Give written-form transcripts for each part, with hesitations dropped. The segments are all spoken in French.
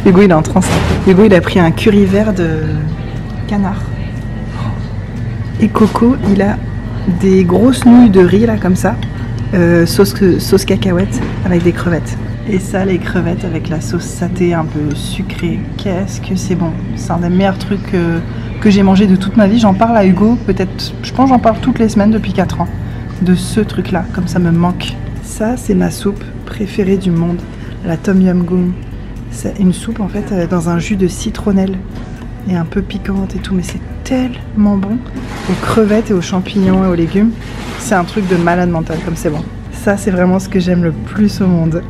Hugo il est en transe. Hugo il a pris un curry vert de canard. Et Coco il a des grosses nouilles de riz là comme ça. Sauce cacahuète avec des crevettes. Et ça, les crevettes avec la sauce saté un peu sucrée. Qu'est-ce que c'est bon. C'est un des meilleurs trucs que j'ai mangé de toute ma vie. J'en parle à Hugo, peut-être, je pense j'en parle toutes les semaines depuis 4 ans. De ce truc là, comme ça me manque. Ça c'est ma soupe préférée du monde. La Tom Yum Goong. C'est une soupe en fait dans un jus de citronnelle. Et un peu piquante et tout, mais c'est tellement bon. Aux crevettes et aux champignons et aux légumes. C'est un truc de malade mental comme c'est bon. Ça c'est vraiment ce que j'aime le plus au monde.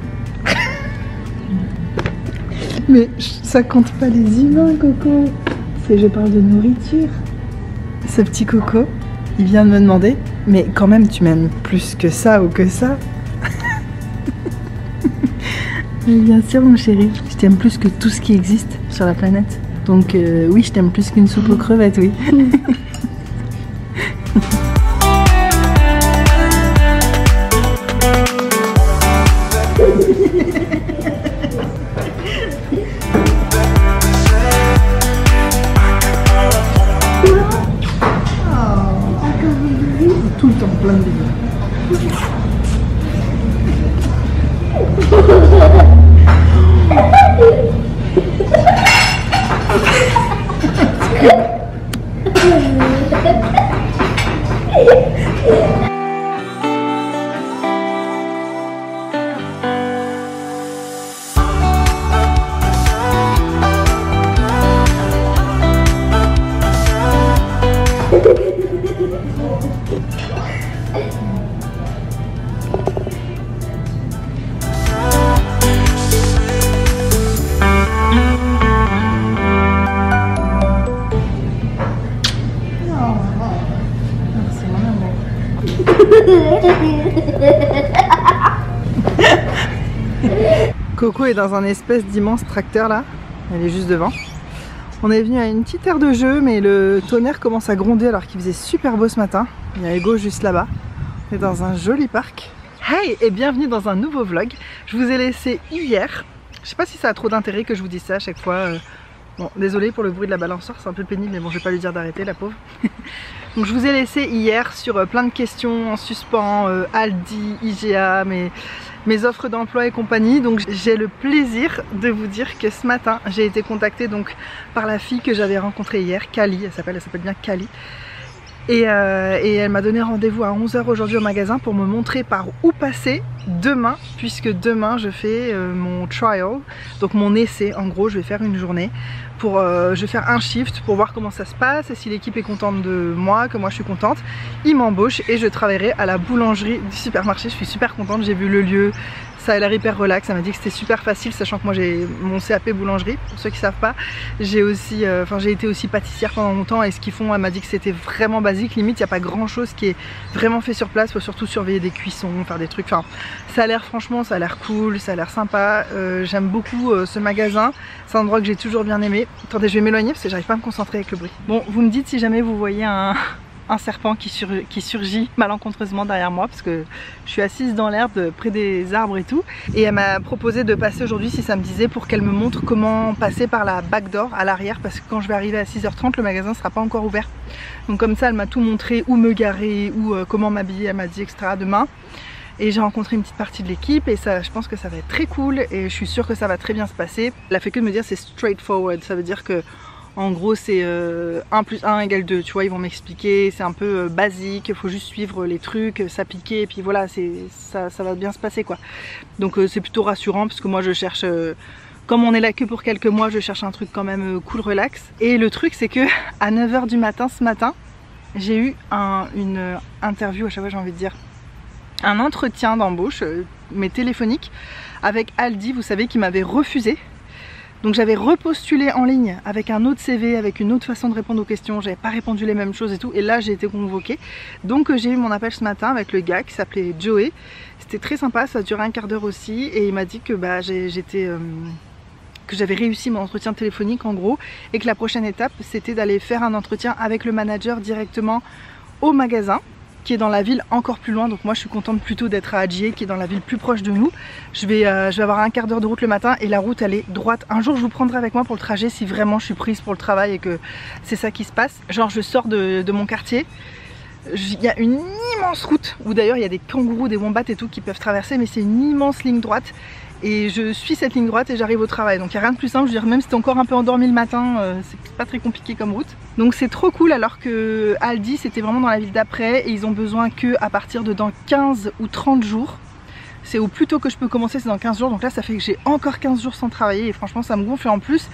Mais ça compte pas les humains, Coco. Je parle de nourriture. Ce petit Coco, il vient de me demander, mais quand même tu m'aimes plus que ça ou que ça? Mais bien sûr mon chéri, je t'aime plus que tout ce qui existe sur la planète. Donc oui, je t'aime plus qu'une soupe aux crevettes, oui. Tout le temps plein de bébés. Coco est dans un espèce d'immense tracteur là, elle est juste devant. On est venu à une petite aire de jeu, mais le tonnerre commence à gronder alors qu'il faisait super beau ce matin. Il y a Hugo juste là-bas. On est dans un joli parc. Hey et bienvenue dans un nouveau vlog. Je vous ai laissé hier. Je sais pas si ça a trop d'intérêt que je vous dise ça à chaque fois. Bon, désolé pour le bruit de la balançoire, c'est un peu pénible, mais bon, je vais pas lui dire d'arrêter, la pauvre. Donc je vous ai laissé hier sur plein de questions en suspens, Aldi, IGA, mes offres d'emploi et compagnie. Donc j'ai le plaisir de vous dire que ce matin, j'ai été contactée donc par la fille que j'avais rencontrée hier, Kali, elle s'appelle bien Kali. Et elle m'a donné rendez-vous à 11 h aujourd'hui au magasin pour me montrer par où passer demain, puisque demain je fais mon trial, donc mon essai. En gros, je vais faire une journée je vais faire un shift pour voir comment ça se passe et si l'équipe est contente de moi, que moi je suis contente. Ils m'embauchent et je travaillerai à la boulangerie du supermarché. Je suis super contente, j'ai vu le lieu. Ça a l'air hyper relax, ça m'a dit que c'était super facile, sachant que moi j'ai mon CAP boulangerie, pour ceux qui savent pas. J'ai aussi, j'ai été aussi pâtissière pendant longtemps et ce qu'ils font, elle m'a dit que c'était vraiment basique, limite il n'y a pas grand chose qui est vraiment fait sur place, faut surtout surveiller des cuissons, faire des trucs, enfin ça a l'air franchement, ça a l'air cool, ça a l'air sympa, j'aime beaucoup ce magasin, c'est un endroit que j'ai toujours bien aimé. Attendez, je vais m'éloigner parce que j'arrive pas à me concentrer avec le bruit. Bon, vous me dites si jamais vous voyez un serpent qui surgit malencontreusement derrière moi parce que je suis assise dans l'herbe près des arbres et tout, et elle m'a proposé de passer aujourd'hui si ça me disait pour qu'elle me montre comment passer par la backdoor à l'arrière, parce que quand je vais arriver à 6 h 30 le magasin sera pas encore ouvert, donc comme ça elle m'a tout montré, où me garer, où comment m'habiller, elle m'a dit etc. demain. Et j'ai rencontré une petite partie de l'équipe et ça, je pense que ça va être très cool et je suis sûre que ça va très bien se passer. Elle a fait que de me dire c'est straightforward, ça veut dire que en gros c'est 1 + 1 = 2, tu vois, ils vont m'expliquer, c'est un peu basique, il faut juste suivre les trucs, s'appliquer et puis voilà, ça va bien se passer quoi. Donc c'est plutôt rassurant parce que moi je cherche, comme on est là que pour quelques mois, je cherche un truc quand même cool, relax. Et le truc c'est que à 9 h du matin ce matin, j'ai eu une interview, à chaque fois j'ai envie de dire, un entretien d'embauche, mais téléphonique, avec Aldi, vous savez, qui m'avait refusé. Donc j'avais repostulé en ligne avec un autre CV, avec une autre façon de répondre aux questions, j'avais pas répondu les mêmes choses et tout, et là j'ai été convoquée. Donc j'ai eu mon appel ce matin avec le gars qui s'appelait Joey, c'était très sympa, ça a duré un quart d'heure aussi, et il m'a dit que bah, que j'avais réussi mon entretien téléphonique en gros, et que la prochaine étape c'était d'aller faire un entretien avec le manager directement au magasin. qui est dans la ville encore plus loin, donc moi je suis contente plutôt d'être à Adjie qui est dans la ville plus proche de nous. Je vais avoir un quart d'heure de route le matin et la route elle est droite. Un jour je vous prendrai avec moi pour le trajet si vraiment je suis prise pour le travail et que c'est ça qui se passe. Genre je sors de mon quartier, il y a une immense route où d'ailleurs il y a des kangourous, des wombats et tout qui peuvent traverser, mais c'est une immense ligne droite. Et je suis cette ligne droite et j'arrive au travail. Donc il n'y a rien de plus simple, je veux dire, même si t'es encore un peu endormi le matin, c'est pas très compliqué comme route. Donc c'est trop cool, alors que Aldi c'était vraiment dans la ville d'après et ils ont besoin que à partir de dans 15 ou 30 jours. C'est au plus tôt que je peux commencer, c'est dans 15 jours. Donc là ça fait que j'ai encore 15 jours sans travailler et franchement ça me gonfle. Et en plus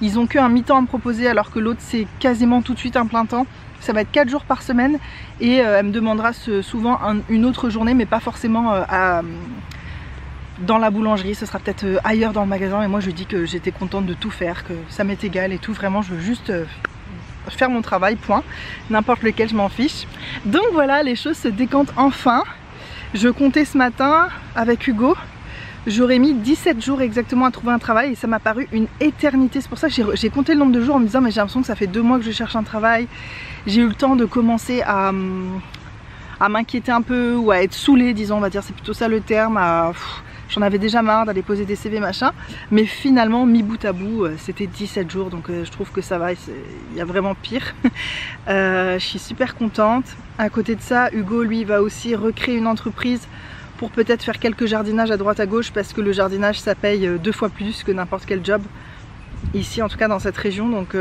ils ont qu'un mi-temps à me proposer alors que l'autre c'est quasiment tout de suite un plein temps. Ça va être 4 jours par semaine et elle me demandera souvent une autre journée, mais pas forcément dans la boulangerie, ce sera peut-être ailleurs dans le magasin. Et moi je dis que j'étais contente de tout faire, que ça m'est égal et tout, vraiment je veux juste faire mon travail, point. N'importe lequel, je m'en fiche. Donc voilà, les choses se décantent enfin. Je comptais ce matin avec Hugo, j'aurais mis 17 jours exactement à trouver un travail et ça m'a paru une éternité. C'est pour ça que j'ai compté le nombre de jours en me disant mais j'ai l'impression que ça fait 2 mois que je cherche un travail. J'ai eu le temps de commencer à m'inquiéter un peu ou à être saoulée, disons, on va dire, c'est plutôt ça le terme. J'en avais déjà marre d'aller poser des CV machin, mais finalement mis bout à bout c'était 17 jours, donc je trouve que ça va, il y a vraiment pire. Je suis super contente. À côté de ça, Hugo lui va aussi recréer une entreprise pour peut-être faire quelques jardinages à droite à gauche, parce que le jardinage ça paye 2 fois plus que n'importe quel job ici, en tout cas dans cette région. Donc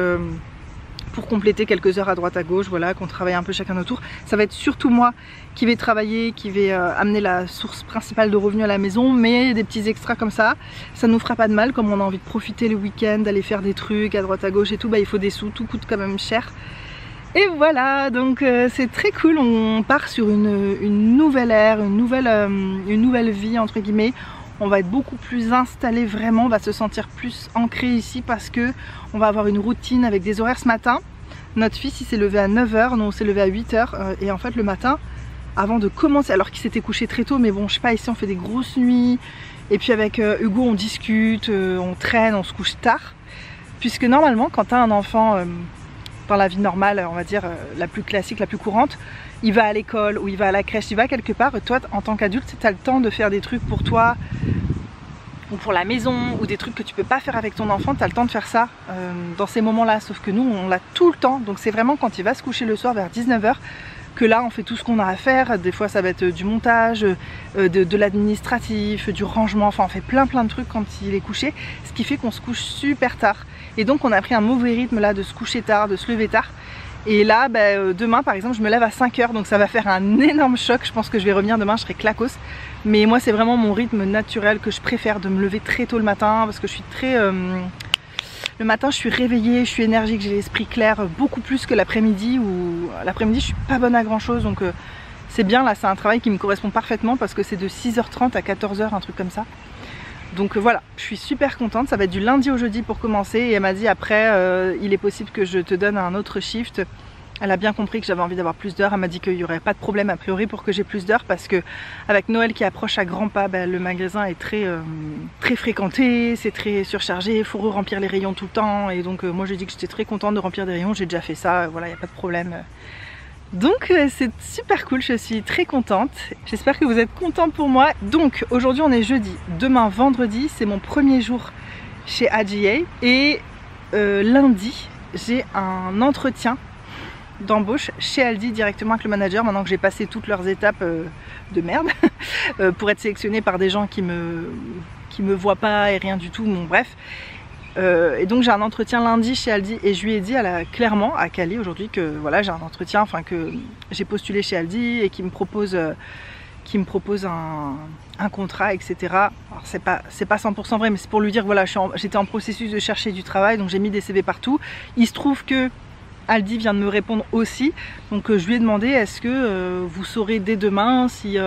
pour compléter quelques heures à droite à gauche, voilà, qu'on travaille un peu chacun notre tour. Ça va être surtout moi qui vais travailler, qui vais amener la source principale de revenus à la maison, mais des petits extras comme ça nous fera pas de mal. Comme on a envie de profiter le week-end, d'aller faire des trucs à droite à gauche et tout, bah il faut des sous, tout coûte quand même cher. Et voilà, donc c'est très cool, on part sur une nouvelle ère, une nouvelle vie entre guillemets. On va être beaucoup plus installé, vraiment, on va se sentir plus ancré ici parce que on va avoir une routine avec des horaires. Ce matin, notre fils il s'est levé à 9 h, nous on s'est levé à 8 h et en fait le matin, avant de commencer, alors qu'il s'était couché très tôt, mais bon je sais pas, ici on fait des grosses nuits et puis avec Hugo on discute, on traîne, on se couche tard, puisque normalement quand tu as un enfant dans la vie normale, on va dire la plus classique, la plus courante, il va à l'école ou il va à la crèche, il va quelque part, et toi en tant qu'adulte tu as le temps de faire des trucs pour toi ou pour la maison, ou des trucs que tu peux pas faire avec ton enfant, tu as le temps de faire ça dans ces moments là, sauf que nous on l'a tout le temps. Donc c'est vraiment quand il va se coucher le soir vers 19 h que là on fait tout ce qu'on a à faire. Des fois ça va être du montage, de l'administratif, du rangement, enfin on fait plein de trucs quand il est couché, ce qui fait qu'on se couche super tard. Et donc on a pris un mauvais rythme là de se coucher tard, de se lever tard. Et là demain par exemple je me lève à 5 h, donc ça va faire un énorme choc. Je pense que je vais revenir demain, je serai claquos. Mais moi c'est vraiment mon rythme naturel que je préfère, de me lever très tôt le matin, parce que je suis très... le matin je suis réveillée, je suis énergique, j'ai l'esprit clair, beaucoup plus que l'après-midi, où l'après-midi je suis pas bonne à grand chose. Donc c'est bien, là c'est un travail qui me correspond parfaitement parce que c'est de 6 h 30 à 14 h, un truc comme ça. Donc voilà, je suis super contente, ça va être du lundi au jeudi pour commencer. Et elle m'a dit après il est possible que je te donne un autre shift. Elle a bien compris que j'avais envie d'avoir plus d'heures. Elle m'a dit qu'il n'y aurait pas de problème a priori pour que j'ai plus d'heures, parce que avec Noël qui approche à grands pas, le magasin est très fréquenté, c'est très surchargé, il faut remplir les rayons tout le temps. Et donc moi j'ai dit que j'étais très contente de remplir des rayons, j'ai déjà fait ça, voilà, il n'y a pas de problème. Donc c'est super cool, je suis très contente. J'espère que vous êtes contents pour moi. Donc aujourd'hui on est jeudi, demain vendredi, c'est mon premier jour chez Adjie. Et lundi j'ai un entretien d'embauche chez Aldi directement avec le manager, maintenant que j'ai passé toutes leurs étapes de merde pour être sélectionnée par des gens qui me voient pas et rien du tout, bon bref. Et donc j'ai un entretien lundi chez Aldi et je lui ai dit clairement à Cali aujourd'hui que voilà, j'ai un entretien, enfin que j'ai postulé chez Aldi et qui me propose un contrat, etc. Alors c'est pas 100% vrai, mais c'est pour lui dire voilà, j'étais en processus de chercher du travail, donc j'ai mis des CV partout. Il se trouve que Aldi vient de me répondre aussi, donc je lui ai demandé est-ce que vous saurez dès demain si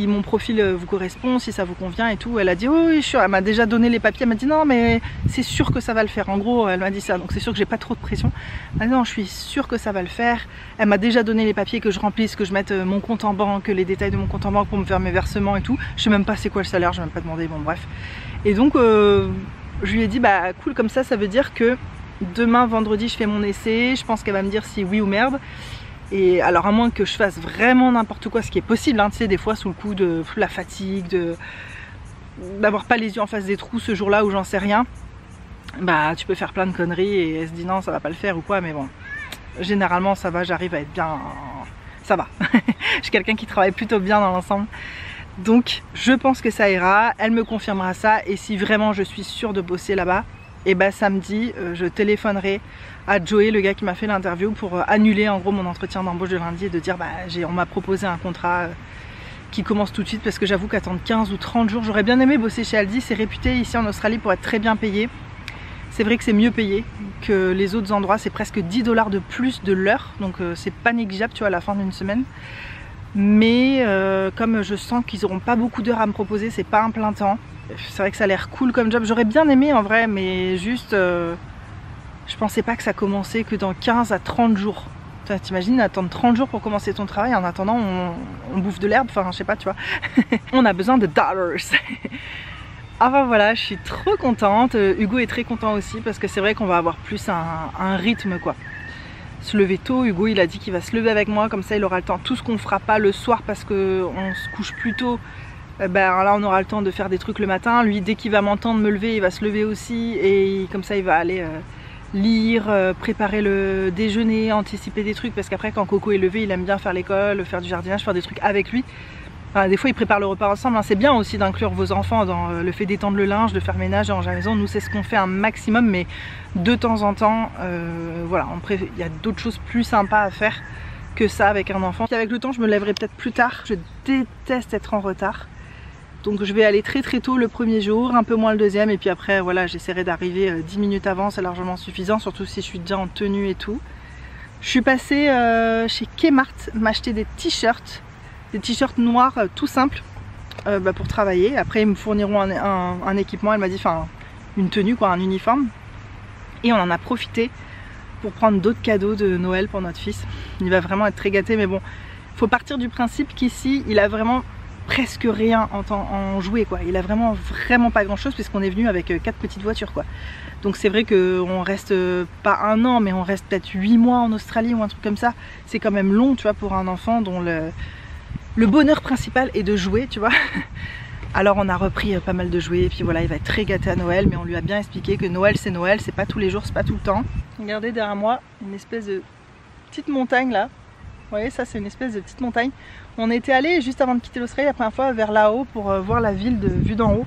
mon profil vous correspond, si ça vous convient et tout. Elle a dit oh, oui, sûr. Elle m'a déjà donné les papiers, elle m'a dit non mais c'est sûr que ça va le faire. En gros elle m'a dit ça, donc c'est sûr que j'ai pas trop de pression. Elle m'a dit non, je suis sûre que ça va le faire. Elle m'a déjà donné les papiers, que je remplisse, que je mette mon compte en banque, les détails de mon compte en banque pour me faire mes versements et tout. Je sais même pas c'est quoi le salaire, je n'ai même pas demandé, bon bref. Et donc je lui ai dit bah cool, comme ça veut dire que demain vendredi je fais mon essai, je pense qu'elle va me dire si oui ou merde. Et alors à moins que je fasse vraiment n'importe quoi, ce qui est possible, hein, tu sais, des fois sous le coup de la fatigue, d'avoir pas les yeux en face des trous ce jour-là ou j'en sais rien, bah tu peux faire plein de conneries et elle se dit non ça va pas le faire ou quoi, mais bon, généralement ça va, j'arrive à être bien, ça va. Je suis quelqu'un qui travaille plutôt bien dans l'ensemble. Donc je pense que ça ira, elle me confirmera ça et si vraiment je suis sûre de bosser là-bas, et bah samedi je téléphonerai à Joey, le gars qui m'a fait l'interview, pour annuler en gros mon entretien d'embauche de lundi et de dire bah on m'a proposé un contrat qui commence tout de suite parce que j'avoue qu'attendre 15 ou 30 jours, j'aurais bien aimé bosser chez Aldi, c'est réputé ici en Australie pour être très bien payé. C'est vrai que c'est mieux payé que les autres endroits, c'est presque 10 $ de plus de l'heure, donc c'est pas négligeable tu vois à la fin d'une semaine. Mais comme je sens qu'ils n'auront pas beaucoup d'heures à me proposer, c'est pas un plein temps. C'est vrai que ça a l'air cool comme job, j'aurais bien aimé en vrai, mais juste je pensais pas que ça commençait que dans 15 à 30 jours. T'imagines attendre 30 jours pour commencer ton travail, en attendant on bouffe de l'herbe, enfin je sais pas tu vois. On a besoin de dollars. Enfin voilà, je suis trop contente, Hugo est très content aussi parce que c'est vrai qu'on va avoir plus un rythme quoi. Se lever tôt, Hugo il a dit qu'il va se lever avec moi, comme ça il aura le temps, tout ce qu'on fera pas le soir parce qu'on se couche plus tôt, ben là on aura le temps de faire des trucs le matin. Lui dès qu'il va m'entendre me lever il va se lever aussi et comme ça il va aller lire, préparer le déjeuner, anticiper des trucs parce qu'après quand Coco est levé il aime bien faire l'école, faire du jardinage, faire des trucs avec lui. Enfin, des fois ils préparent le repas ensemble, hein. C'est bien aussi d'inclure vos enfants dans le fait d'étendre le linge, de faire ménage, de ranger la maison. Nous c'est ce qu'on fait un maximum, mais de temps en temps, voilà, il y a d'autres choses plus sympas à faire que ça avec un enfant. Puis avec le temps je me lèverai peut-être plus tard, je déteste être en retard. Donc je vais aller très tôt le premier jour, un peu moins le deuxième, et puis après voilà j'essaierai d'arriver 10 minutes avant, c'est largement suffisant, surtout si je suis déjà en tenue et tout. Je suis passée chez Kmart m'acheter des t-shirts noirs tout simples pour travailler. Après ils me fourniront un équipement, elle m'a dit, enfin une tenue quoi, un uniforme. Et on en a profité pour prendre d'autres cadeaux de Noël pour notre fils. Il va vraiment être très gâté, mais bon, faut partir du principe qu'ici il a vraiment presque rien en jouet quoi. Il a vraiment pas grand chose puisqu'on est venu avec 4 petites voitures quoi. Donc c'est vrai qu'on reste pas un an, mais on reste peut-être 8 mois en Australie ou un truc comme ça. C'est quand même long tu vois pour un enfant dont le bonheur principal est de jouer tu vois. Alors on a repris pas mal de jouets et puis voilà, il va être très gâté à Noël, mais on lui a bien expliqué que Noël c'est Noël, c'est pas tous les jours, c'est pas tout le temps. Regardez derrière moi une espèce de petite montagne là. Vous voyez, ça c'est une espèce de petite montagne. On était allé juste avant de quitter l'Australie la première fois vers là-haut pour voir la ville de vue d'en haut.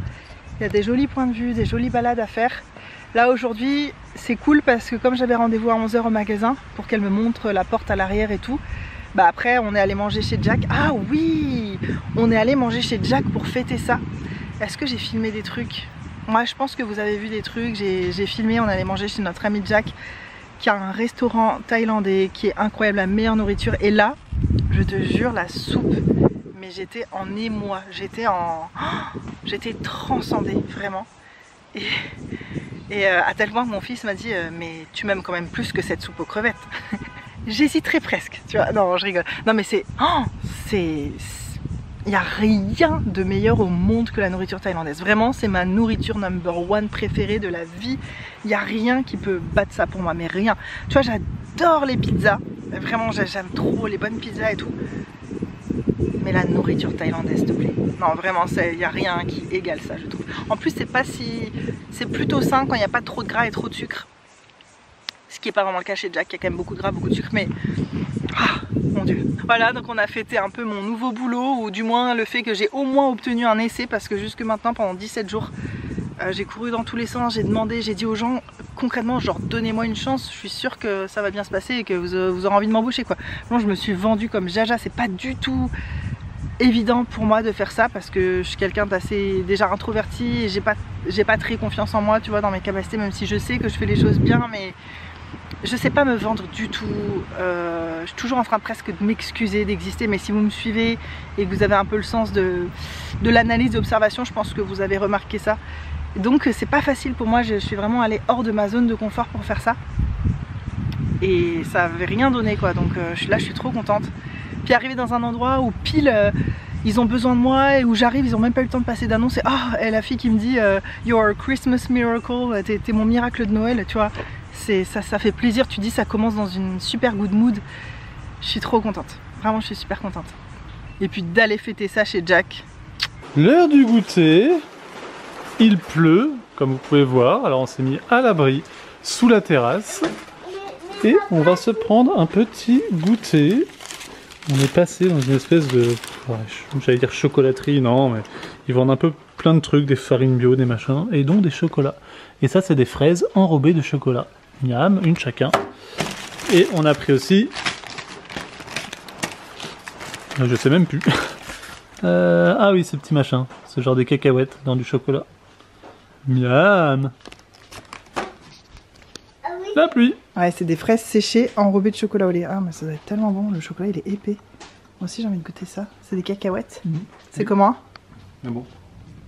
Il y a des jolis points de vue, des jolies balades à faire. Là aujourd'hui c'est cool parce que comme j'avais rendez-vous à 11 h au magasin pour qu'elle me montre la porte à l'arrière et tout, bah après on est allé manger chez Jack. Ah oui, on est allé manger chez Jack pour fêter ça. Est-ce que j'ai filmé des trucs? Moi je pense que vous avez vu des trucs, j'ai filmé, on allait manger chez notre ami Jack qui a un restaurant thaïlandais qui est incroyable, la meilleure nourriture. Et là, je te jure, la soupe, mais j'étais en émoi, j'étais transcendée, vraiment. Et à tel point que mon fils m'a dit mais tu m'aimes quand même plus que cette soupe aux crevettes. J'hésiterais presque, tu vois, non je rigole. Non mais il n'y a rien de meilleur au monde que la nourriture thaïlandaise. Vraiment, c'est ma nourriture number one préférée de la vie. Il n'y a rien qui peut battre ça pour moi, mais rien. Tu vois, j'adore les pizzas. Vraiment, j'aime trop les bonnes pizzas et tout. Mais la nourriture thaïlandaise, s'il te plaît. Non, vraiment, il n'y a rien qui égale ça, je trouve. En plus, c'est plutôt sain quand il n'y a pas trop de gras et trop de sucre. Ce qui n'est pas vraiment le cas chez Jack, il y a quand même beaucoup de gras, beaucoup de sucre, mais... Ah, mon Dieu. Voilà, donc on a fêté un peu mon nouveau boulot, ou du moins le fait que j'ai au moins obtenu un essai, parce que jusque maintenant, pendant 17 jours, j'ai couru dans tous les sens, j'ai demandé, j'ai dit aux gens, concrètement, genre donnez-moi une chance, je suis sûre que ça va bien se passer et que vous aurez envie de m'embaucher quoi. Bon, je me suis vendue comme jaja, c'est pas du tout évident pour moi de faire ça, parce que je suis quelqu'un d'assez déjà introverti, et j'ai pas très confiance en moi, tu vois, dans mes capacités, même si je sais que je fais les choses bien, mais... je sais pas me vendre du tout, je suis toujours en train presque de m'excuser d'exister, mais si vous me suivez et que vous avez un peu le sens de l'analyse, de l'observation, je pense que vous avez remarqué ça. Donc c'est pas facile pour moi, je suis vraiment allée hors de ma zone de confort pour faire ça. Et ça avait rien donné quoi, donc là je suis trop contente. Puis arriver dans un endroit où pile ils ont besoin de moi et où j'arrive, ils ont même pas eu le temps de passer d'annonce et oh, et la fille qui me dit You're a Christmas miracle, t'es mon miracle de Noël, tu vois. Ça fait plaisir, tu dis ça commence dans une super good mood. Je suis trop contente. Vraiment, je suis super contente. Et puis d'aller fêter ça chez Jack. L'heure du goûter. Il pleut, comme vous pouvez voir. Alors on s'est mis à l'abri sous la terrasse. Et on va se prendre un petit goûter. On est passé dans une espèce de... j'allais dire chocolaterie, non, mais ils vendent un peu plein de trucs, des farines bio, des machins, et donc des chocolats. Et ça, c'est des fraises enrobées de chocolat. Miam, une chacun. Et on a pris aussi... je sais même plus. Ah oui, ce petit machin. Ce genre de cacahuètes dans du chocolat. Miam. La pluie. Ouais, c'est des fraises séchées enrobées de chocolat au lait. Ah, mais ça doit être tellement bon, le chocolat il est épais. Moi aussi j'ai envie de goûter ça. C'est des cacahuètes. C'est comment? Mais bon.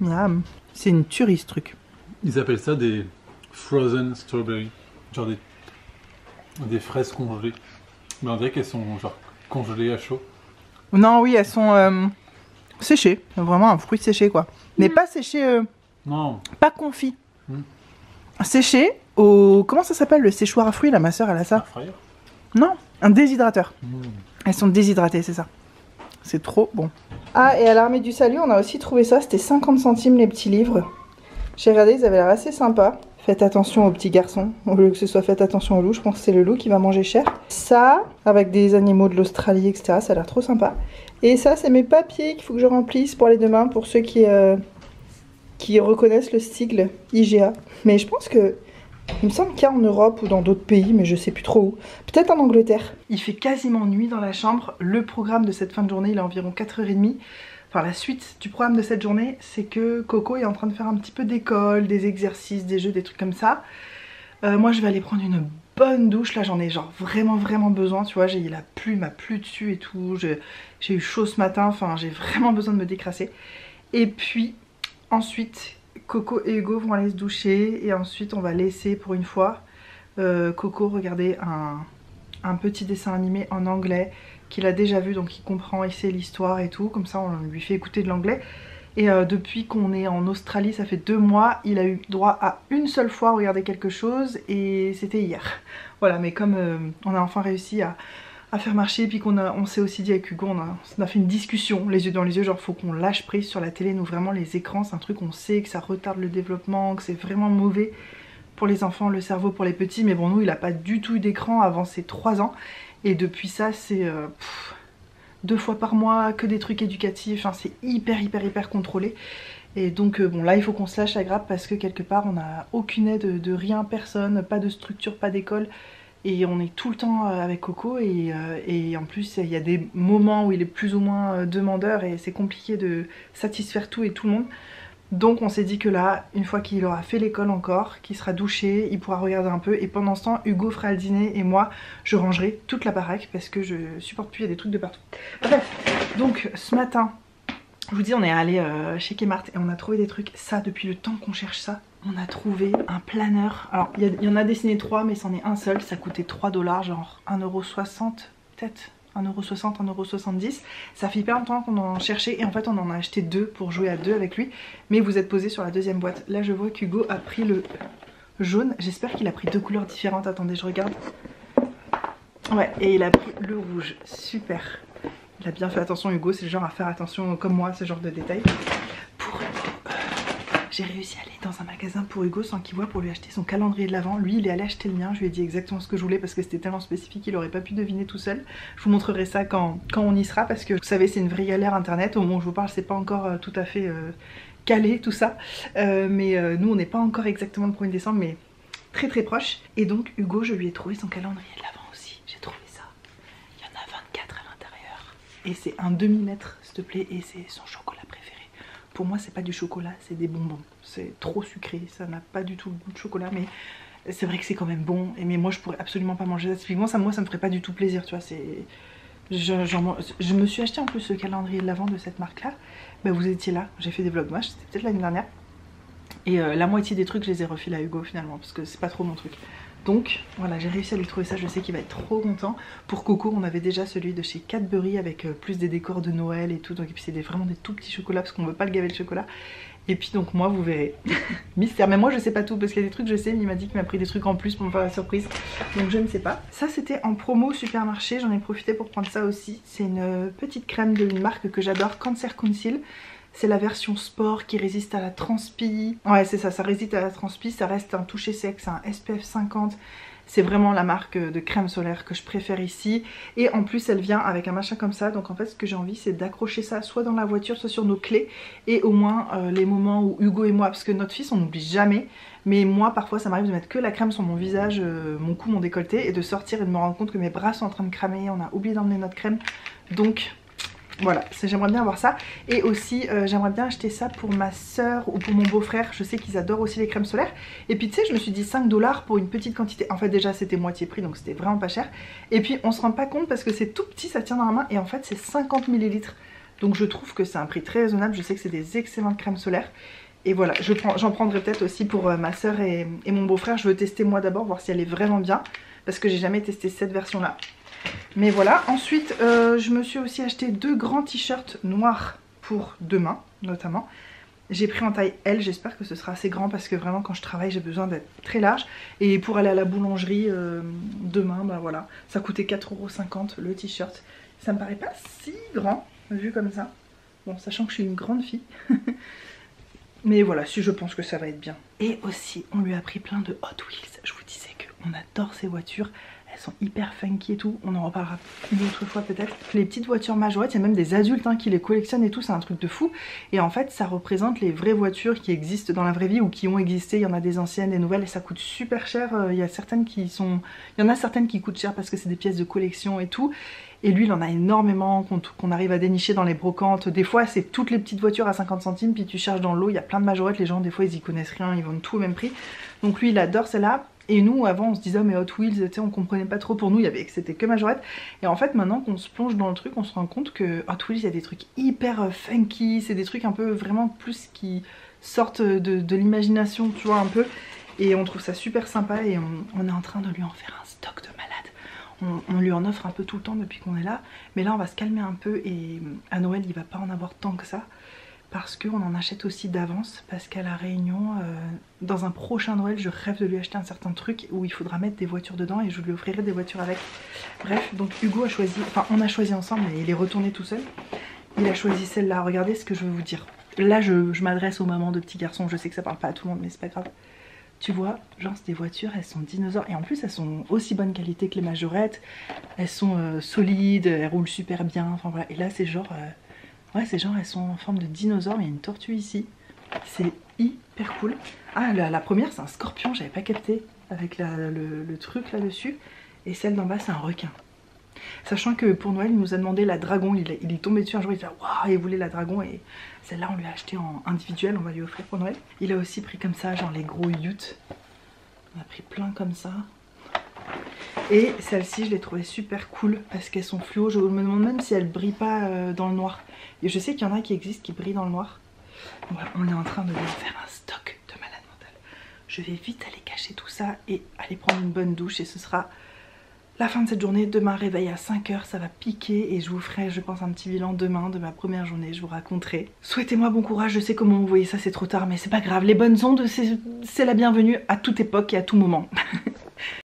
Miam. C'est une tuerie ce truc. Ils appellent ça des frozen strawberries. Genre des fraises congelées. Mais on dirait qu'elles sont genre congelées à chaud. Non, oui, elles sont séchées. C'est vraiment un fruit séché quoi. Mais pas séché, Non. pas confit. Séché au... Comment ça s'appelle le séchoir à fruits là? Ma soeur elle a ça. Fryer. Non, un déshydrateur. Elles sont déshydratées, c'est ça. C'est trop bon. Ah, et à l'Armée du Salut, on a aussi trouvé ça. C'était 50 centimes les petits livres. J'ai regardé, ils avaient l'air assez sympas. Faites attention aux petits garçons. Au lieu que ce soit faites attention au loup, je pense que c'est le loup qui va manger cher. Ça, avec des animaux de l'Australie, etc. Ça a l'air trop sympa. Et ça, c'est mes papiers qu'il faut que je remplisse pour les demain, pour ceux qui reconnaissent le sigle IGA. Mais je pense que... Il me semble qu'il y a en Europe ou dans d'autres pays, mais je sais plus trop où. Peut-être en Angleterre. Il fait quasiment nuit dans la chambre. Le programme de cette fin de journée, il est environ 4h30. Enfin, la suite du programme de cette journée, c'est que Coco est en train de faire un petit peu d'école, des exercices, des jeux, des trucs comme ça. Moi, je vais aller prendre une bonne douche. Là, j'en ai genre vraiment besoin. Tu vois, j'ai la pluie m'a plu dessus et tout. J'ai eu chaud ce matin. Enfin, j'ai vraiment besoin de me décrasser. Et puis, ensuite... Coco et Hugo vont aller se doucher et ensuite on va laisser pour une fois Coco regarder un petit dessin animé en anglais qu'il a déjà vu, donc il comprend, il sait l'histoire et tout, comme ça on lui fait écouter de l'anglais. Et depuis qu'on est en Australie, ça fait 2 mois, il a eu droit à une seule fois regarder quelque chose et c'était hier. Voilà, mais comme on a enfin réussi à faire marcher, et puis on s'est aussi dit avec Hugo, on a fait une discussion les yeux dans les yeux, genre faut qu'on lâche prise sur la télé. Nous vraiment les écrans c'est un truc, on sait que ça retarde le développement, que c'est vraiment mauvais pour les enfants, le cerveau pour les petits, mais bon nous il a pas du tout eu d'écran avant ses 3 ans et depuis ça c'est 2 fois par mois que des trucs éducatifs, enfin, c'est hyper contrôlé. Et donc bon là il faut qu'on se lâche la grappe parce que quelque part on n'a aucune aide de rien, personne, pas de structure, pas d'école. Et on est tout le temps avec Coco et en plus il y a des moments où il est plus ou moins demandeur et c'est compliqué de satisfaire tout et tout le monde. Donc on s'est dit que là, une fois qu'il aura fait l'école encore, qu'il sera douché, il pourra regarder un peu et pendant ce temps Hugo fera le dîner et moi je rangerai toute la baraque parce que je supporte plus, il y a des trucs de partout. Bref, donc ce matin, je vous dis on est allé chez Kmart et on a trouvé des trucs. Ça depuis le temps qu'on cherche ça. On a trouvé un planeur. Alors il y en a dessiné 3 mais c'en est un seul. Ça coûtait 3 $, genre 1,60 € peut-être. 1,60 €, 1,70 €. Ça fait hyper longtemps qu'on en cherchait et en fait on en a acheté 2 pour jouer à 2 avec lui. Mais vous êtes posé sur la deuxième boîte. Là je vois qu'Hugo a pris le jaune. J'espère qu'il a pris 2 couleurs différentes. Attendez, je regarde. Ouais, et il a pris le rouge. Super. Il a bien fait attention Hugo, c'est le genre à faire attention comme moi, ce genre de détails. Pour j'ai réussi à aller dans un magasin pour Hugo sans qu'il voit pour lui acheter son calendrier de l'Avent. Lui il est allé acheter le mien, je lui ai dit exactement ce que je voulais parce que c'était tellement spécifique qu'il aurait pas pu deviner tout seul. Je vous montrerai ça quand on y sera parce que vous savez c'est une vraie galère internet. Au moment où je vous parle c'est pas encore tout à fait calé tout ça. Mais nous on n'est pas encore exactement le 1er décembre mais très proche. Et donc Hugo je lui ai trouvé son calendrier de l'Avent aussi. J'ai trouvé ça. Il y en a 24 à l'intérieur. Et c'est un demi-mètre s'il te plaît et c'est son chocolat préféré. Pour moi c'est pas du chocolat, c'est des bonbons. C'est trop sucré, ça n'a pas du tout le goût de chocolat mais c'est vrai que c'est quand même bon. Mais moi je pourrais absolument pas manger ça. Typiquement ça, moi ça me ferait pas du tout plaisir, tu vois. Je me suis acheté en plus le calendrier de l'Avent de cette marque là. Bah vous étiez là, j'ai fait des vlogmas, c'était peut-être l'année dernière. Et la moitié des trucs je les ai refilés à Hugo finalement parce que c'est pas trop mon truc. Donc voilà, j'ai réussi à lui trouver ça, je sais qu'il va être trop content. Pour Coco, on avait déjà celui de chez Cadbury avec plus des décors de Noël et tout. Donc, et puis c'est vraiment des tout petits chocolats parce qu'on veut pas le gaver de chocolat. Et puis donc moi, vous verrez, mystère. Mais moi je sais pas tout parce qu'il y a des trucs je sais, mais il m'a dit qu'il m'a pris des trucs en plus pour me faire la surprise. Donc je ne sais pas. Ça c'était en promo au supermarché, j'en ai profité pour prendre ça aussi. C'est une petite crème d'une marque que j'adore, Cancer Conceal. C'est la version sport qui résiste à la transpi. Ouais c'est ça, ça résiste à la transpi, ça reste un toucher sec, c'est un SPF 50. C'est vraiment la marque de crème solaire que je préfère ici. Et en plus elle vient avec un machin comme ça. Donc en fait ce que j'ai envie c'est d'accrocher ça soit dans la voiture, soit sur nos clés. Et au moins les moments où Hugo et moi, parce que notre fils on n'oublie jamais. Mais moi parfois ça m'arrive de mettre que la crème sur mon visage, mon cou, mon décolleté. Et de sortir et de me rendre compte que mes bras sont en train de cramer. On a oublié d'emmener notre crème. Donc voilà, j'aimerais bien avoir ça. Et aussi j'aimerais bien acheter ça pour ma soeur ou pour mon beau-frère. Je sais qu'ils adorent aussi les crèmes solaires. Et puis tu sais, je me suis dit 5 $ pour une petite quantité. En fait déjà c'était moitié prix, donc c'était vraiment pas cher. Et puis on se rend pas compte parce que c'est tout petit, ça tient dans la main. Et en fait c'est 50 ml. Donc je trouve que c'est un prix très raisonnable. Je sais que c'est des excellentes crèmes solaires. Et voilà, j'en prendrai peut-être aussi pour ma soeur et mon beau-frère. Je veux tester moi d'abord, voir si elle est vraiment bien. Parce que j'ai jamais testé cette version là. Mais voilà, ensuite je me suis aussi acheté 2 grands t-shirts noirs pour demain notamment. J'ai pris en taille L, j'espère que ce sera assez grand parce que vraiment quand je travaille j'ai besoin d'être très large. Et pour aller à la boulangerie demain, bah voilà, ça coûtait 4,50 € le t-shirt. Ça me paraît pas si grand vu comme ça. Bon, sachant que je suis une grande fille. Mais voilà, si je pense que ça va être bien. Et aussi on lui a pris plein de Hot Wheels. Je vous disais qu'on adore ces voitures. Elles sont hyper funky et tout, on en reparlera une autre fois peut-être. Les petites voitures majorettes, il y a même des adultes qui les collectionnent et tout, c'est un truc de fou. Et en fait ça représente les vraies voitures qui existent dans la vraie vie ou qui ont existé. Il y en a des anciennes, des nouvelles et ça coûte super cher. Il y en a certaines qui coûtent cher parce que c'est des pièces de collection et tout. Et lui il en a énormément qu'on arrive à dénicher dans les brocantes. Des fois c'est toutes les petites voitures à 50 centimes, puis tu cherches dans l'eau, il y a plein de majorettes, les gens des fois ils y connaissent rien, ils vendent tout au même prix. Donc lui il adore celle-là. Et nous avant on se disait oh, mais Hot Wheels, tu sais, on comprenait pas trop, pour nous c'était que majorette. Et en fait maintenant qu'on se plonge dans le truc on se rend compte que Hot Wheels il y a des trucs hyper funky, c'est des trucs un peu vraiment plus qui sortent de l'imagination, tu vois, un peu. Et on trouve ça super sympa et on est en train de lui en faire un stock de malade. On lui en offre un peu tout le temps depuis qu'on est là. Mais là on va se calmer un peu et à Noël il va pas en avoir tant que ça. Parce qu'on en achète aussi d'avance, parce qu'à la Réunion, dans un prochain Noël, je rêve de lui acheter un certain truc où il faudra mettre des voitures dedans et je lui offrirai des voitures avec. Bref, donc Hugo a choisi, enfin on a choisi ensemble mais il est retourné tout seul. Il a choisi celle-là, regardez ce que je veux vous dire. Là je m'adresse aux mamans de petits garçons, je sais que ça parle pas à tout le monde mais c'est pas grave. Tu vois, genre c'est des voitures, elles sont dinosaures et en plus elles sont aussi bonne qualité que les majorettes. Elles sont solides, elles roulent super bien, enfin voilà. Et là c'est genre... ouais, c'est genre elles sont en forme de dinosaure, mais il y a une tortue ici. C'est hyper cool. Ah, la première c'est un scorpion, j'avais pas capté, avec le truc là-dessus. Et celle d'en bas c'est un requin. Sachant que pour Noël il nous a demandé la dragon, il est tombé dessus un jour, il fait waouh, il voulait la dragon. Et celle-là on lui a acheté en individuel, on va lui offrir pour Noël. Il a aussi pris comme ça, genre les gros utes. On a pris plein comme ça. Et celle-ci je l'ai trouvée super cool parce qu'elles sont fluo. Je me demande même si elles brillent pas dans le noir. Et je sais qu'il y en a qui existent qui brillent dans le noir. Voilà, on est en train de lui en faire un stock de malade mental. Je vais vite aller cacher tout ça et aller prendre une bonne douche et ce sera la fin de cette journée. Demain réveil à 5 h, ça va piquer et je vous ferai je pense un petit bilan demain de ma première journée, je vous raconterai. Souhaitez-moi bon courage, je sais comment vous voyez ça, c'est trop tard mais c'est pas grave. Les bonnes ondes c'est la bienvenue à toute époque et à tout moment.